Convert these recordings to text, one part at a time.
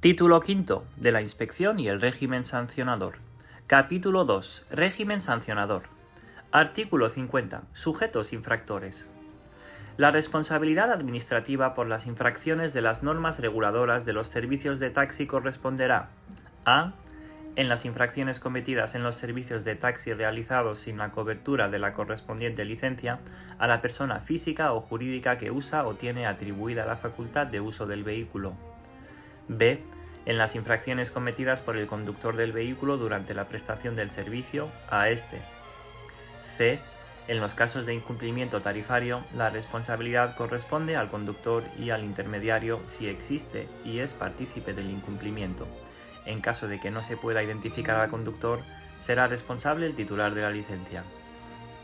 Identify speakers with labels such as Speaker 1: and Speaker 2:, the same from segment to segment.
Speaker 1: Título quinto de la inspección y el régimen sancionador. Capítulo 2. Régimen sancionador. Artículo 50. Sujetos infractores. La responsabilidad administrativa por las infracciones de las normas reguladoras de los servicios de taxi corresponderá a. En las infracciones cometidas en los servicios de taxi realizados sin la cobertura de la correspondiente licencia, a la persona física o jurídica que usa o tiene atribuida la facultad de uso del vehículo. B. En las infracciones cometidas por el conductor del vehículo durante la prestación del servicio a éste. C. En los casos de incumplimiento tarifario, la responsabilidad corresponde al conductor y al intermediario si existe y es partícipe del incumplimiento. En caso de que no se pueda identificar al conductor, será responsable el titular de la licencia.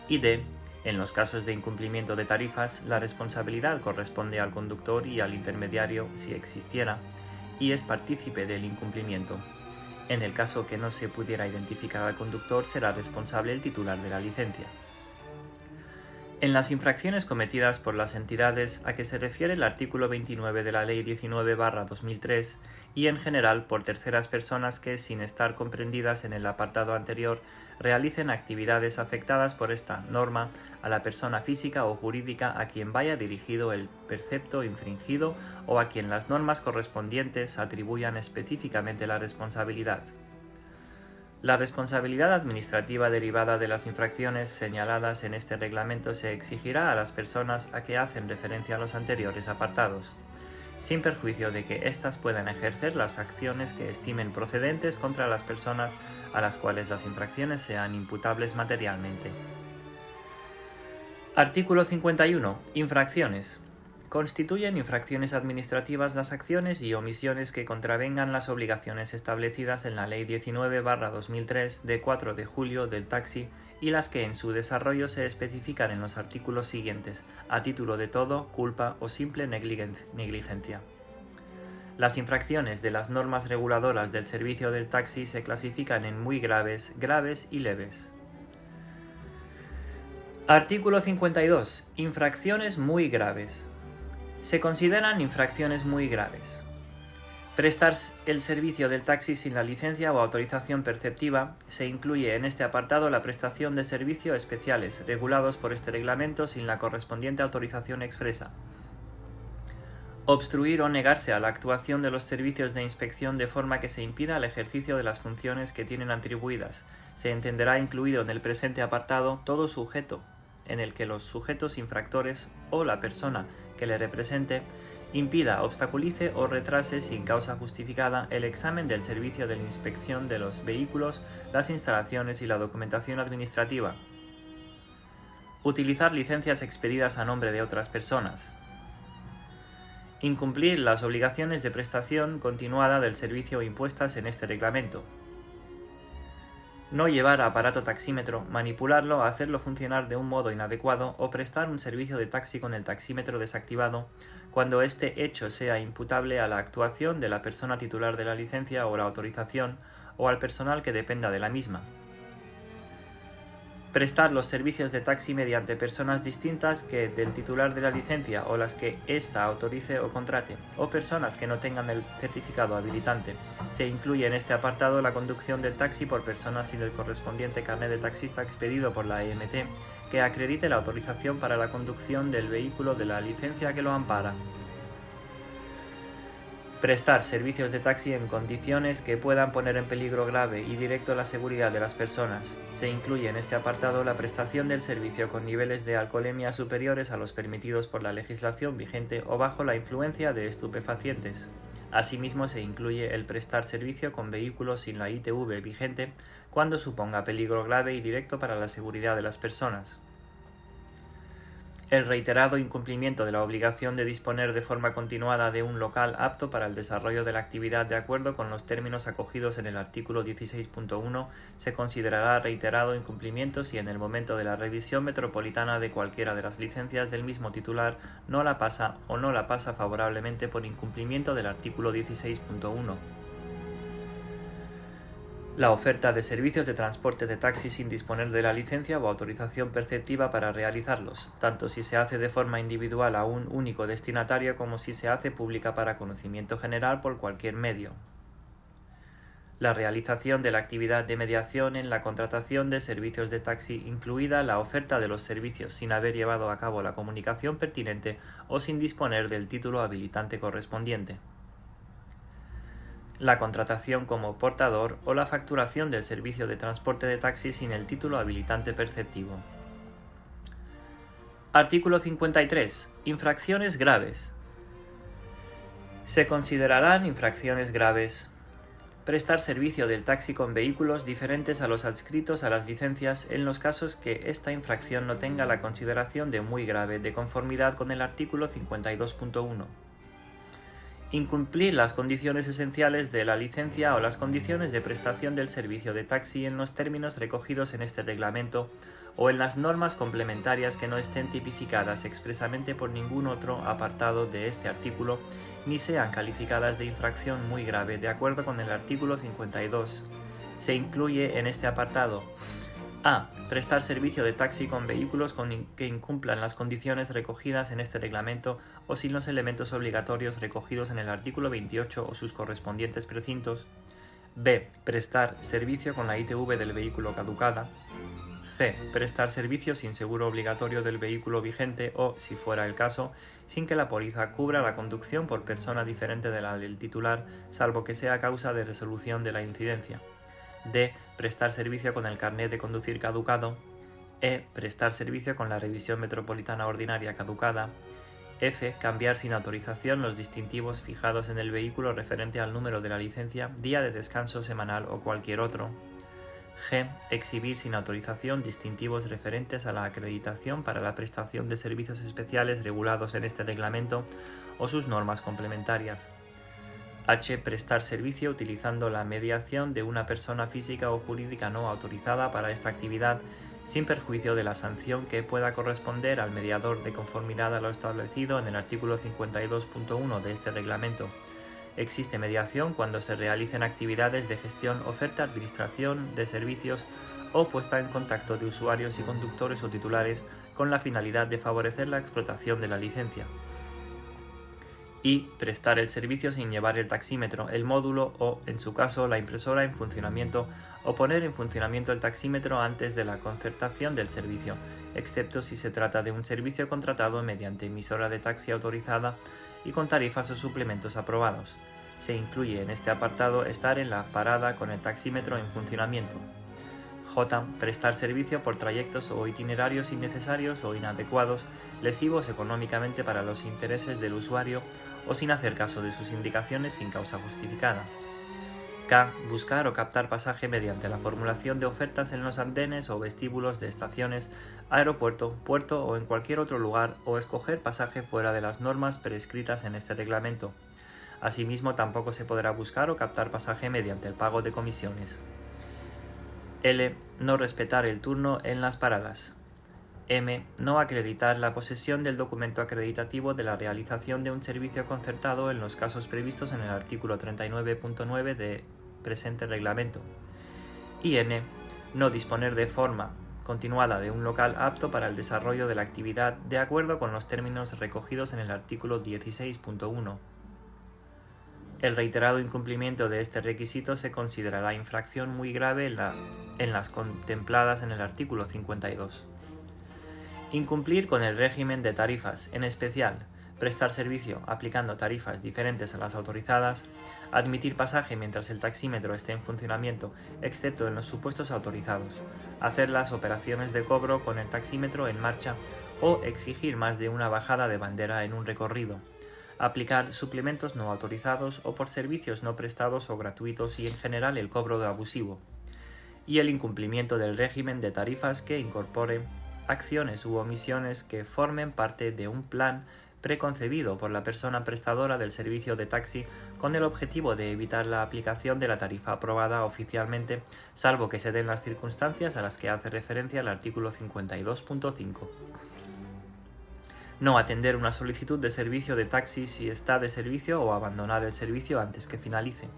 Speaker 1: Y D. En los casos de incumplimiento de tarifas, la responsabilidad corresponde al conductor y al intermediario si existiera y es partícipe del incumplimiento. En el caso que no se pudiera identificar al conductor, será responsable el titular de la licencia. En las infracciones cometidas por las entidades a que se refiere el artículo 29 de la Ley 19/2003 y en general por terceras personas que, sin estar comprendidas en el apartado anterior, realicen actividades afectadas por esta norma a la persona física o jurídica a quien vaya dirigido el precepto infringido o a quien las normas correspondientes atribuyan específicamente la responsabilidad. La responsabilidad administrativa derivada de las infracciones señaladas en este reglamento se exigirá a las personas a que hacen referencia a los anteriores apartados, sin perjuicio de que éstas puedan ejercer las acciones que estimen procedentes contra las personas a las cuales las infracciones sean imputables materialmente. Artículo 51. Infracciones. Constituyen infracciones administrativas las acciones y omisiones que contravengan las obligaciones establecidas en la Ley 19/2003 de 4 de julio del taxi y las que en su desarrollo se especifican en los artículos siguientes, a título de todo, culpa o simple negligencia. Las infracciones de las normas reguladoras del servicio del taxi se clasifican en muy graves, graves y leves. Artículo 52. Infracciones muy graves. Se consideran infracciones muy graves: prestar el servicio del taxi sin la licencia o autorización perceptiva. Se incluye en este apartado la prestación de servicios especiales regulados por este reglamento sin la correspondiente autorización expresa. Obstruir o negarse a la actuación de los servicios de inspección de forma que se impida el ejercicio de las funciones que tienen atribuidas. Se entenderá incluido en el presente apartado todo sujeto en el que los sujetos infractores o la persona que le represente impida, obstaculice o retrase sin causa justificada el examen del servicio de la inspección de los vehículos, las instalaciones y la documentación administrativa. Utilizar licencias expedidas a nombre de otras personas. Incumplir las obligaciones de prestación continuada del servicio impuestas en este reglamento. No llevar aparato taxímetro, manipularlo, hacerlo funcionar de un modo inadecuado o prestar un servicio de taxi con el taxímetro desactivado cuando este hecho sea imputable a la actuación de la persona titular de la licencia o la autorización o al personal que dependa de la misma. Prestar los servicios de taxi mediante personas distintas que del titular de la licencia o las que ésta autorice o contrate, o personas que no tengan el certificado habilitante. Se incluye en este apartado la conducción del taxi por personas sin el correspondiente carnet de taxista expedido por la EMT que acredite la autorización para la conducción del vehículo de la licencia que lo ampara. Prestar servicios de taxi en condiciones que puedan poner en peligro grave y directo la seguridad de las personas. Se incluye en este apartado la prestación del servicio con niveles de alcoholemia superiores a los permitidos por la legislación vigente o bajo la influencia de estupefacientes. Asimismo, se incluye el prestar servicio con vehículos sin la ITV vigente cuando suponga peligro grave y directo para la seguridad de las personas. El reiterado incumplimiento de la obligación de disponer de forma continuada de un local apto para el desarrollo de la actividad de acuerdo con los términos acogidos en el artículo 16.1 se considerará reiterado incumplimiento si en el momento de la revisión metropolitana de cualquiera de las licencias del mismo titular no la pasa o no la pasa favorablemente por incumplimiento del artículo 16.1. La oferta de servicios de transporte de taxi sin disponer de la licencia o autorización perceptiva para realizarlos, tanto si se hace de forma individual a un único destinatario como si se hace pública para conocimiento general por cualquier medio. La realización de la actividad de mediación en la contratación de servicios de taxi, incluida la oferta de los servicios sin haber llevado a cabo la comunicación pertinente o sin disponer del título habilitante correspondiente. La contratación como portador o la facturación del servicio de transporte de taxi sin el título habilitante perceptivo. Artículo 53. Infracciones graves. Se considerarán infracciones graves: prestar servicio del taxi con vehículos diferentes a los adscritos a las licencias en los casos que esta infracción no tenga la consideración de muy grave de conformidad con el artículo 52.1. Incumplir las condiciones esenciales de la licencia o las condiciones de prestación del servicio de taxi en los términos recogidos en este reglamento o en las normas complementarias que no estén tipificadas expresamente por ningún otro apartado de este artículo ni sean calificadas de infracción muy grave de acuerdo con el artículo 52. Se incluye en este apartado: a. Prestar servicio de taxi con vehículos que incumplan las condiciones recogidas en este reglamento o sin los elementos obligatorios recogidos en el artículo 28 o sus correspondientes precintos. B. Prestar servicio con la ITV del vehículo caducada. C. Prestar servicio sin seguro obligatorio del vehículo vigente o, si fuera el caso, sin que la póliza cubra la conducción por persona diferente de la del titular, salvo que sea causa de resolución de la incidencia. D. Prestar servicio con el carnet de conducir caducado. E. Prestar servicio con la revisión metropolitana ordinaria caducada. F. Cambiar sin autorización los distintivos fijados en el vehículo referente al número de la licencia, día de descanso semanal o cualquier otro. G. Exhibir sin autorización distintivos referentes a la acreditación para la prestación de servicios especiales regulados en este reglamento o sus normas complementarias. H. Prestar servicio utilizando la mediación de una persona física o jurídica no autorizada para esta actividad, sin perjuicio de la sanción que pueda corresponder al mediador de conformidad a lo establecido en el artículo 52.1 de este reglamento. Existe mediación cuando se realicen actividades de gestión, oferta, administración de servicios o puesta en contacto de usuarios y conductores o titulares con la finalidad de favorecer la explotación de la licencia. Y prestar el servicio sin llevar el taxímetro, el módulo o, en su caso, la impresora en funcionamiento o poner en funcionamiento el taxímetro antes de la concertación del servicio, excepto si se trata de un servicio contratado mediante emisora de taxi autorizada y con tarifas o suplementos aprobados. Se incluye en este apartado estar en la parada con el taxímetro en funcionamiento. J. Prestar servicio por trayectos o itinerarios innecesarios o inadecuados, lesivos económicamente para los intereses del usuario o sin hacer caso de sus indicaciones sin causa justificada. K. Buscar o captar pasaje mediante la formulación de ofertas en los andenes o vestíbulos de estaciones, aeropuerto, puerto o en cualquier otro lugar o escoger pasaje fuera de las normas prescritas en este reglamento. Asimismo, tampoco se podrá buscar o captar pasaje mediante el pago de comisiones. L. No respetar el turno en las paradas. M. No acreditar la posesión del documento acreditativo de la realización de un servicio concertado en los casos previstos en el artículo 39.9 de presente reglamento. Y N. No disponer de forma continuada de un local apto para el desarrollo de la actividad de acuerdo con los términos recogidos en el artículo 16.1. El reiterado incumplimiento de este requisito se considerará infracción muy grave en las contempladas en el artículo 52. Incumplir con el régimen de tarifas, en especial, prestar servicio aplicando tarifas diferentes a las autorizadas, admitir pasaje mientras el taxímetro esté en funcionamiento, excepto en los supuestos autorizados, hacer las operaciones de cobro con el taxímetro en marcha o exigir más de una bajada de bandera en un recorrido, aplicar suplementos no autorizados o por servicios no prestados o gratuitos y en general el cobro de abusivo, y el incumplimiento del régimen de tarifas que incorpore acciones u omisiones que formen parte de un plan preconcebido por la persona prestadora del servicio de taxi con el objetivo de evitar la aplicación de la tarifa aprobada oficialmente, salvo que se den las circunstancias a las que hace referencia el artículo 52.5. No atender una solicitud de servicio de taxi si está de servicio o abandonar el servicio antes que finalice.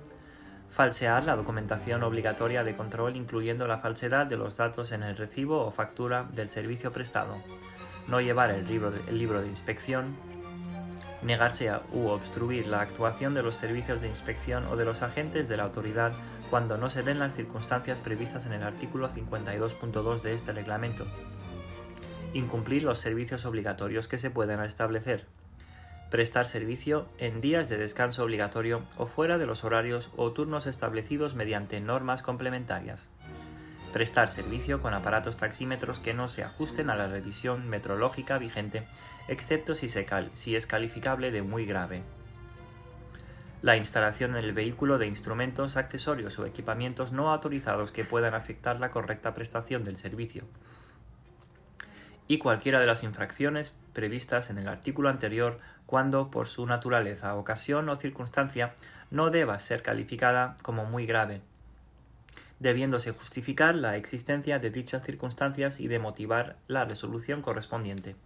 Speaker 1: Falsear la documentación obligatoria de control incluyendo la falsedad de los datos en el recibo o factura del servicio prestado. No llevar el libro de inspección. negarse a u obstruir la actuación de los servicios de inspección o de los agentes de la autoridad cuando no se den las circunstancias previstas en el artículo 52.2 de este reglamento, incumplir los servicios obligatorios que se puedan establecer, prestar servicio en días de descanso obligatorio o fuera de los horarios o turnos establecidos mediante normas complementarias, prestar servicio con aparatos taxímetros que no se ajusten a la revisión metrológica vigente, excepto si es calificable de muy grave. La instalación en el vehículo de instrumentos, accesorios o equipamientos no autorizados que puedan afectar la correcta prestación del servicio. Y cualquiera de las infracciones previstas en el artículo anterior cuando, por su naturaleza, ocasión o circunstancia, no deba ser calificada como muy grave, debiéndose justificar la existencia de dichas circunstancias y de motivar la resolución correspondiente.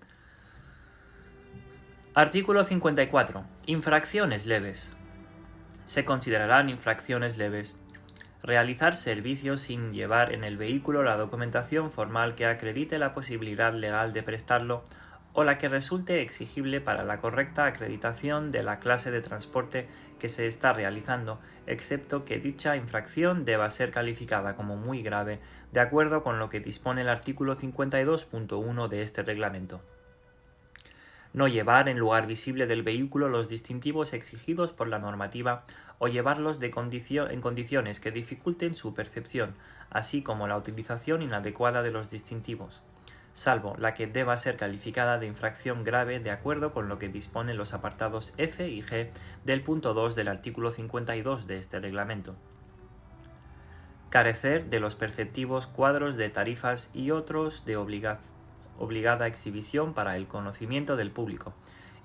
Speaker 1: Artículo 54. Infracciones leves. Se considerarán infracciones leves: realizar servicios sin llevar en el vehículo la documentación formal que acredite la posibilidad legal de prestarlo o la que resulte exigible para la correcta acreditación de la clase de transporte que se está realizando, excepto que dicha infracción deba ser calificada como muy grave, de acuerdo con lo que dispone el artículo 52.1 de este reglamento. No llevar en lugar visible del vehículo los distintivos exigidos por la normativa o llevarlos en condiciones que dificulten su percepción, así como la utilización inadecuada de los distintivos, salvo la que deba ser calificada de infracción grave de acuerdo con lo que disponen los apartados F y G del punto 2 del artículo 52 de este reglamento. Carecer de los perceptivos cuadros de tarifas y otros de obligada exhibición para el conocimiento del público,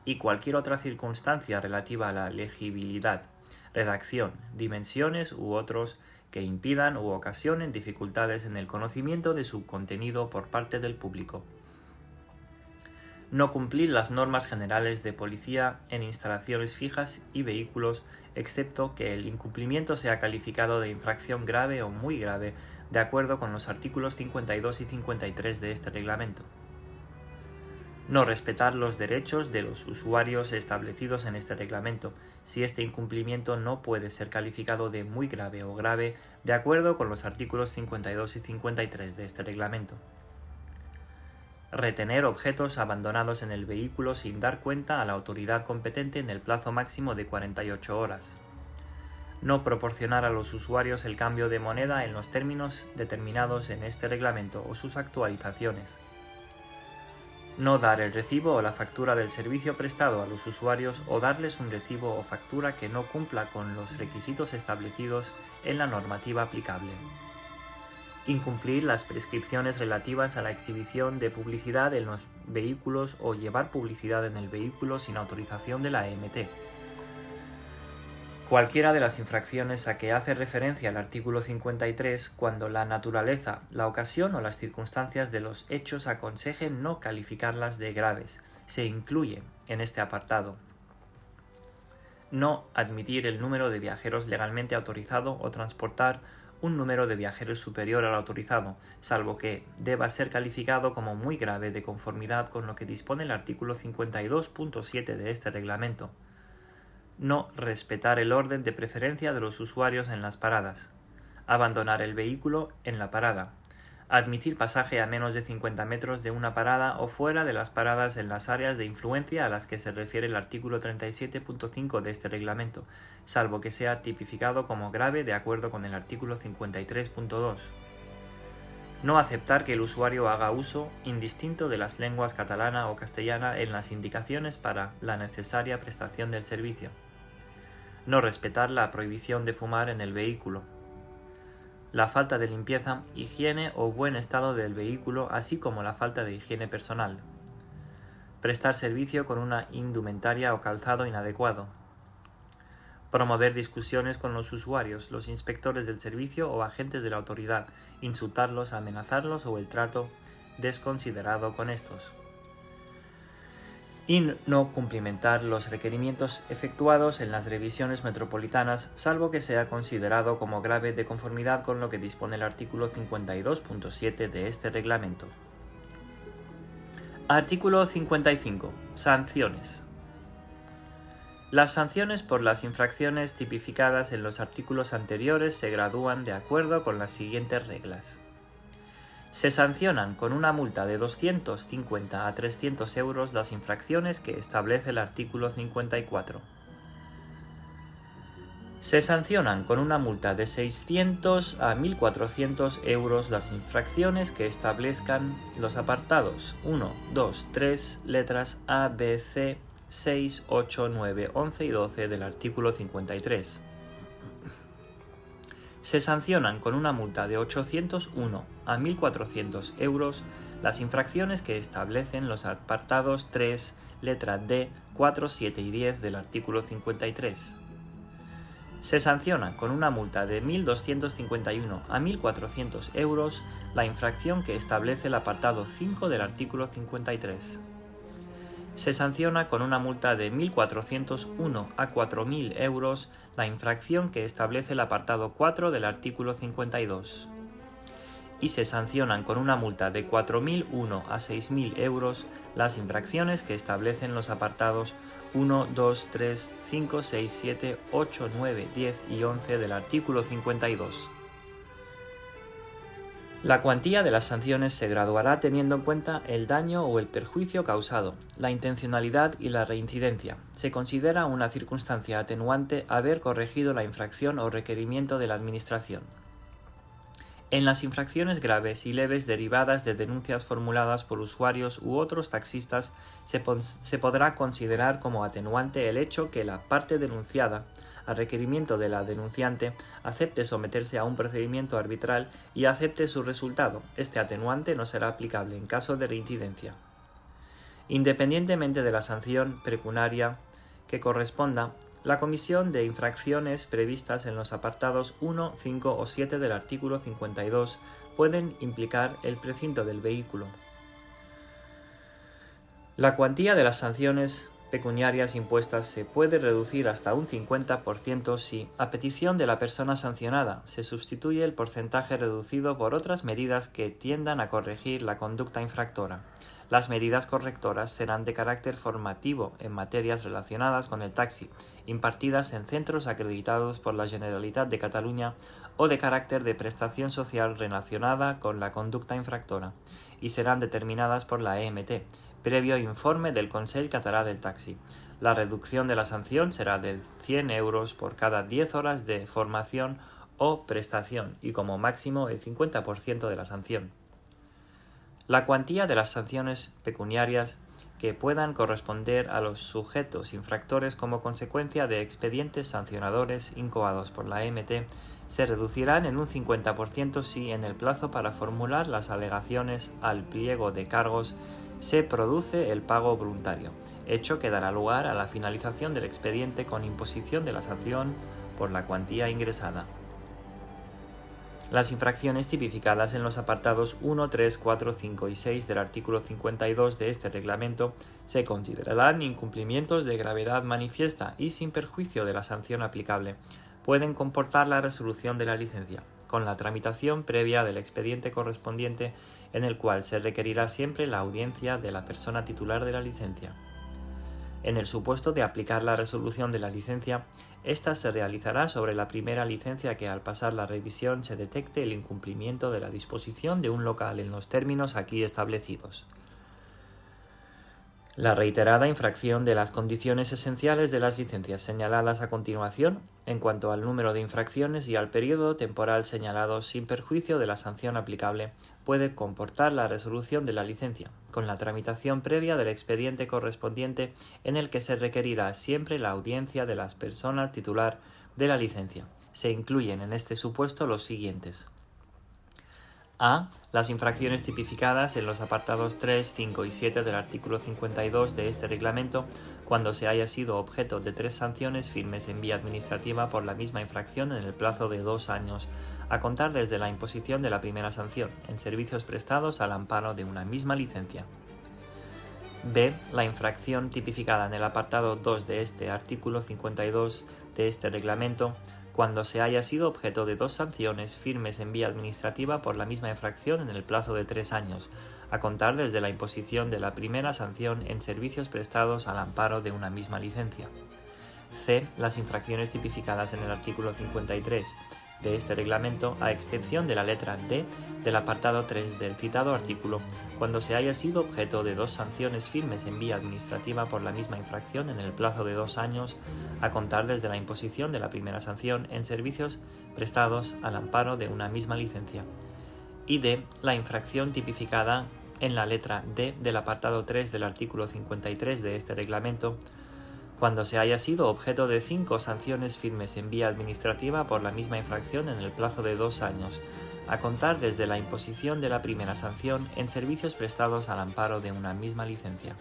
Speaker 1: y cualquier otra circunstancia relativa a la legibilidad, redacción, dimensiones u otros que impidan u ocasionen dificultades en el conocimiento de su contenido por parte del público. No cumplir las normas generales de policía en instalaciones fijas y vehículos, excepto que el incumplimiento sea calificado de infracción grave o muy grave, de acuerdo con los artículos 52 y 53 de este reglamento. No respetar los derechos de los usuarios establecidos en este reglamento, si este incumplimiento no puede ser calificado de muy grave o grave, de acuerdo con los artículos 52 y 53 de este reglamento. Retener objetos abandonados en el vehículo sin dar cuenta a la autoridad competente en el plazo máximo de 48 horas. No proporcionar a los usuarios el cambio de moneda en los términos determinados en este reglamento o sus actualizaciones. No dar el recibo o la factura del servicio prestado a los usuarios o darles un recibo o factura que no cumpla con los requisitos establecidos en la normativa aplicable. Incumplir las prescripciones relativas a la exhibición de publicidad en los vehículos o llevar publicidad en el vehículo sin autorización de la AMT. Cualquiera de las infracciones a que hace referencia el artículo 53 cuando la naturaleza, la ocasión o las circunstancias de los hechos aconsejen no calificarlas de graves, se incluye en este apartado. No admitir el número de viajeros legalmente autorizado o transportar un número de viajeros superior al autorizado, salvo que deba ser calificado como muy grave de conformidad con lo que dispone el artículo 52.7 de este reglamento. No respetar el orden de preferencia de los usuarios en las paradas. Abandonar el vehículo en la parada. Admitir pasaje a menos de 50 metros de una parada o fuera de las paradas en las áreas de influencia a las que se refiere el artículo 37.5 de este reglamento, salvo que sea tipificado como grave de acuerdo con el artículo 53.2. No aceptar que el usuario haga uso indistinto de las lenguas catalana o castellana en las indicaciones para la necesaria prestación del servicio. No respetar la prohibición de fumar en el vehículo. La falta de limpieza, higiene o buen estado del vehículo, así como la falta de higiene personal. Prestar servicio con una indumentaria o calzado inadecuado. Promover discusiones con los usuarios, los inspectores del servicio o agentes de la autoridad, insultarlos, amenazarlos o el trato desconsiderado con estos. Y no cumplimentar los requerimientos efectuados en las revisiones metropolitanas, salvo que sea considerado como grave de conformidad con lo que dispone el artículo 52.7 de este reglamento. Artículo 55. Sanciones. Las sanciones por las infracciones tipificadas en los artículos anteriores se gradúan de acuerdo con las siguientes reglas. Se sancionan con una multa de 250 a 300 euros las infracciones que establece el artículo 54. Se sancionan con una multa de 600 a 1.400 euros las infracciones que establezcan los apartados 1, 2, 3, letras A, B, C, 6, 8, 9, 11 y 12 del artículo 53. Se sancionan con una multa de 801 a 1.400 euros las infracciones que establecen los apartados 3, letra D, 4, 7 y 10 del artículo 53. Se sanciona con una multa de 1.251 a 1.400 euros la infracción que establece el apartado 5 del artículo 53. Se sanciona con una multa de 1.401 a 4.000 euros la infracción que establece el apartado 4 del artículo 52. Y se sancionan con una multa de 4.001 a 6.000 euros las infracciones que establecen los apartados 1, 2, 3, 5, 6, 7, 8, 9, 10 y 11 del artículo 52. La cuantía de las sanciones se graduará teniendo en cuenta el daño o el perjuicio causado, la intencionalidad y la reincidencia. Se considera una circunstancia atenuante haber corregido la infracción o requerimiento de la Administración. En las infracciones graves y leves derivadas de denuncias formuladas por usuarios u otros taxistas, se podrá considerar como atenuante el hecho que la parte denunciada, a requerimiento de la denunciante, acepte someterse a un procedimiento arbitral y acepte su resultado. Este atenuante no será aplicable en caso de reincidencia. Independientemente de la sanción pecuniaria que corresponda, la comisión de infracciones previstas en los apartados 1, 5 o 7 del artículo 52 pueden implicar el precinto del vehículo. La cuantía de las sanciones pecuniarias impuestas se puede reducir hasta un 50% si, a petición de la persona sancionada, se sustituye el porcentaje reducido por otras medidas que tiendan a corregir la conducta infractora. Las medidas correctoras serán de carácter formativo en materias relacionadas con el taxi, impartidas en centros acreditados por la Generalitat de Cataluña o de carácter de prestación social relacionada con la conducta infractora, y serán determinadas por la EMT, previo informe del Consell Català del Taxi. La reducción de la sanción será de 100 euros por cada 10 horas de formación o prestación y como máximo el 50% de la sanción. La cuantía de las sanciones pecuniarias que puedan corresponder a los sujetos infractores como consecuencia de expedientes sancionadores incoados por la EMT se reducirán en un 50% si en el plazo para formular las alegaciones al pliego de cargos se produce el pago voluntario, hecho que dará lugar a la finalización del expediente con imposición de la sanción por la cuantía ingresada. Las infracciones tipificadas en los apartados 1, 3, 4, 5 y 6 del artículo 52 de este reglamento se considerarán incumplimientos de gravedad manifiesta y sin perjuicio de la sanción aplicable. Pueden comportar la resolución de la licencia, con la tramitación previa del expediente correspondiente en el cual se requerirá siempre la audiencia de la persona titular de la licencia. En el supuesto de aplicar la resolución de la licencia, ésta se realizará sobre la primera licencia que al pasar la revisión se detecte el incumplimiento de la disposición de un local en los términos aquí establecidos. La reiterada infracción de las condiciones esenciales de las licencias señaladas a continuación, en cuanto al número de infracciones y al periodo temporal señalados sin perjuicio de la sanción aplicable, puede comportar la resolución de la licencia, con la tramitación previa del expediente correspondiente en el que se requerirá siempre la audiencia de las personas titular de la licencia. Se incluyen en este supuesto los siguientes. A. Las infracciones tipificadas en los apartados 3, 5 y 7 del artículo 52 de este reglamento cuando se haya sido objeto de 3 sanciones firmes en vía administrativa por la misma infracción en el plazo de 2 años, a contar desde la imposición de la primera sanción, en servicios prestados al amparo de una misma licencia. B. La infracción tipificada en el apartado 2 de este artículo 52 de este reglamento cuando se haya sido objeto de 2 sanciones firmes en vía administrativa por la misma infracción en el plazo de 3 años, a contar desde la imposición de la primera sanción en servicios prestados al amparo de una misma licencia. c. Las infracciones tipificadas en el artículo 53 de este reglamento, a excepción de la letra D del apartado 3 del citado artículo, cuando se haya sido objeto de 2 sanciones firmes en vía administrativa por la misma infracción en el plazo de 2 años a contar desde la imposición de la primera sanción en servicios prestados al amparo de una misma licencia. Y D. La infracción tipificada en la letra D del apartado 3 del artículo 53 de este reglamento, cuando se haya sido objeto de 5 sanciones firmes en vía administrativa por la misma infracción en el plazo de 2 años, a contar desde la imposición de la primera sanción en servicios prestados al amparo de una misma licencia.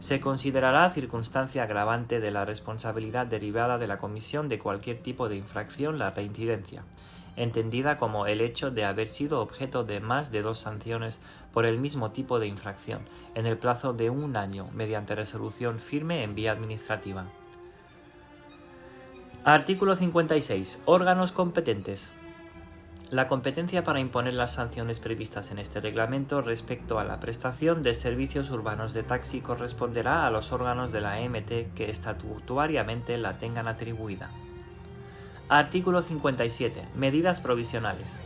Speaker 1: Se considerará circunstancia agravante de la responsabilidad derivada de la comisión de cualquier tipo de infracción la reincidencia, entendida como el hecho de haber sido objeto de más de 2 sanciones por el mismo tipo de infracción, en el plazo de 1 año, mediante resolución firme en vía administrativa. Artículo 56. Órganos competentes. La competencia para imponer las sanciones previstas en este reglamento respecto a la prestación de servicios urbanos de taxi corresponderá a los órganos de la EMT que estatutariamente la tengan atribuida. Artículo 57. Medidas provisionales.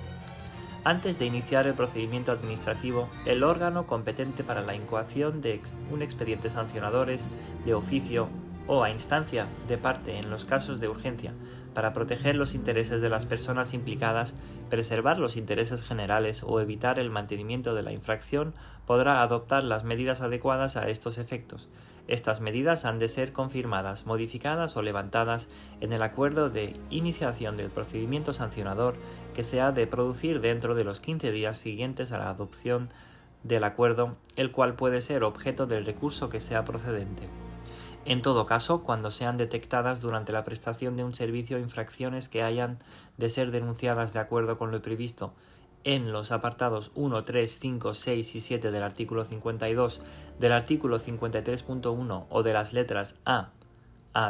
Speaker 1: Antes de iniciar el procedimiento administrativo, el órgano competente para la incoación de un expediente sancionador es, de oficio o a instancia de parte en los casos de urgencia, para proteger los intereses de las personas implicadas, preservar los intereses generales o evitar el mantenimiento de la infracción, podrá adoptar las medidas adecuadas a estos efectos. Estas medidas han de ser confirmadas, modificadas o levantadas en el acuerdo de iniciación del procedimiento sancionador que se ha de producir dentro de los 15 días siguientes a la adopción del acuerdo, el cual puede ser objeto del recurso que sea procedente. En todo caso, cuando sean detectadas durante la prestación de un servicio infracciones que hayan de ser denunciadas de acuerdo con lo previsto en los apartados 1, 3, 5, 6 y 7 del artículo 52, del artículo 53.1 o de las letras A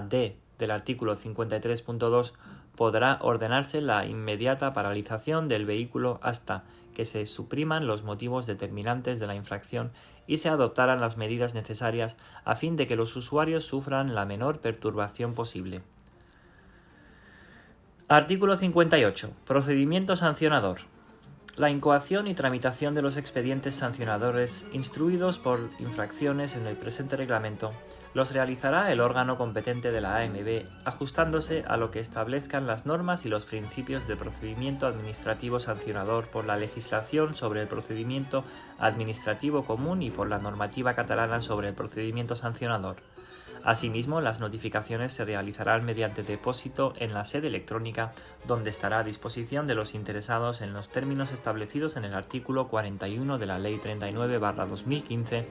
Speaker 1: D del artículo 53.2, podrá ordenarse la inmediata paralización del vehículo hasta que se supriman los motivos determinantes de la infracción y se adoptaran las medidas necesarias a fin de que los usuarios sufran la menor perturbación posible. Artículo 58. Procedimiento sancionador. La incoación y tramitación de los expedientes sancionadores instruidos por infracciones en el presente reglamento los realizará el órgano competente de la AMB, ajustándose a lo que establezcan las normas y los principios de procedimiento administrativo sancionador por la legislación sobre el procedimiento administrativo común y por la normativa catalana sobre el procedimiento sancionador. Asimismo, las notificaciones se realizarán mediante depósito en la sede electrónica, donde estará a disposición de los interesados en los términos establecidos en el artículo 41 de la Ley 39/2015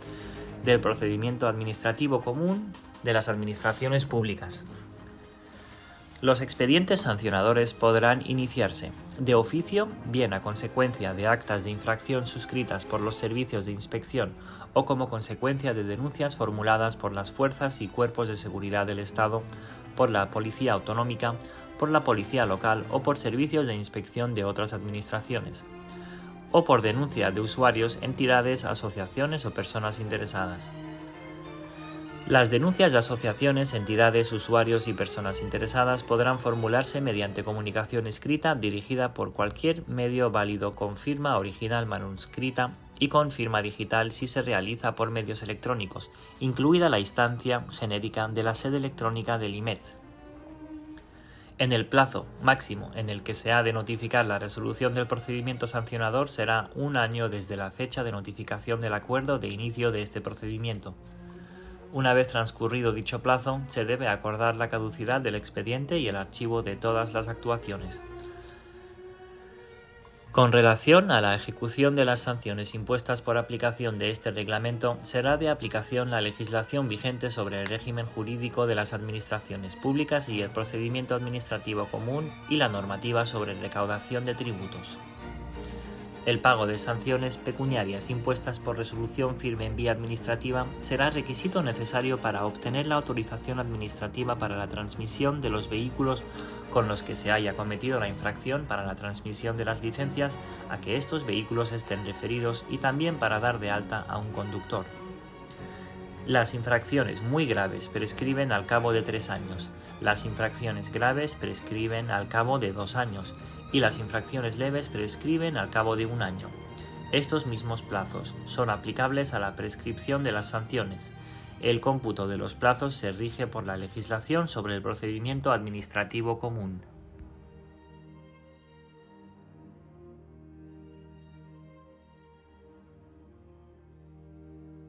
Speaker 1: del procedimiento administrativo común de las administraciones públicas. Los expedientes sancionadores podrán iniciarse de oficio, bien a consecuencia de actas de infracción suscritas por los servicios de inspección o como consecuencia de denuncias formuladas por las fuerzas y cuerpos de seguridad del Estado, por la Policía Autonómica, por la Policía Local o por servicios de inspección de otras administraciones, o por denuncia de usuarios, entidades, asociaciones o personas interesadas. Las denuncias de asociaciones, entidades, usuarios y personas interesadas podrán formularse mediante comunicación escrita dirigida por cualquier medio válido con firma original manuscrita y con firma digital si se realiza por medios electrónicos, incluida la instancia genérica de la sede electrónica del IMET. En el plazo máximo en el que se ha de notificar la resolución del procedimiento sancionador será 1 año desde la fecha de notificación del acuerdo de inicio de este procedimiento. Una vez transcurrido dicho plazo, se debe acordar la caducidad del expediente y el archivo de todas las actuaciones. Con relación a la ejecución de las sanciones impuestas por aplicación de este reglamento, será de aplicación la legislación vigente sobre el régimen jurídico de las administraciones públicas y el procedimiento administrativo común y la normativa sobre recaudación de tributos. El pago de sanciones pecuniarias impuestas por resolución firme en vía administrativa será requisito necesario para obtener la autorización administrativa para la transmisión de los vehículos con los que se haya cometido la infracción, para la transmisión de las licencias a que estos vehículos estén referidos y también para dar de alta a un conductor. Las infracciones muy graves prescriben al cabo de 3 años, las infracciones graves prescriben al cabo de 2 años y las infracciones leves prescriben al cabo de 1 año. Estos mismos plazos son aplicables a la prescripción de las sanciones. El cómputo de los plazos se rige por la legislación sobre el procedimiento administrativo común.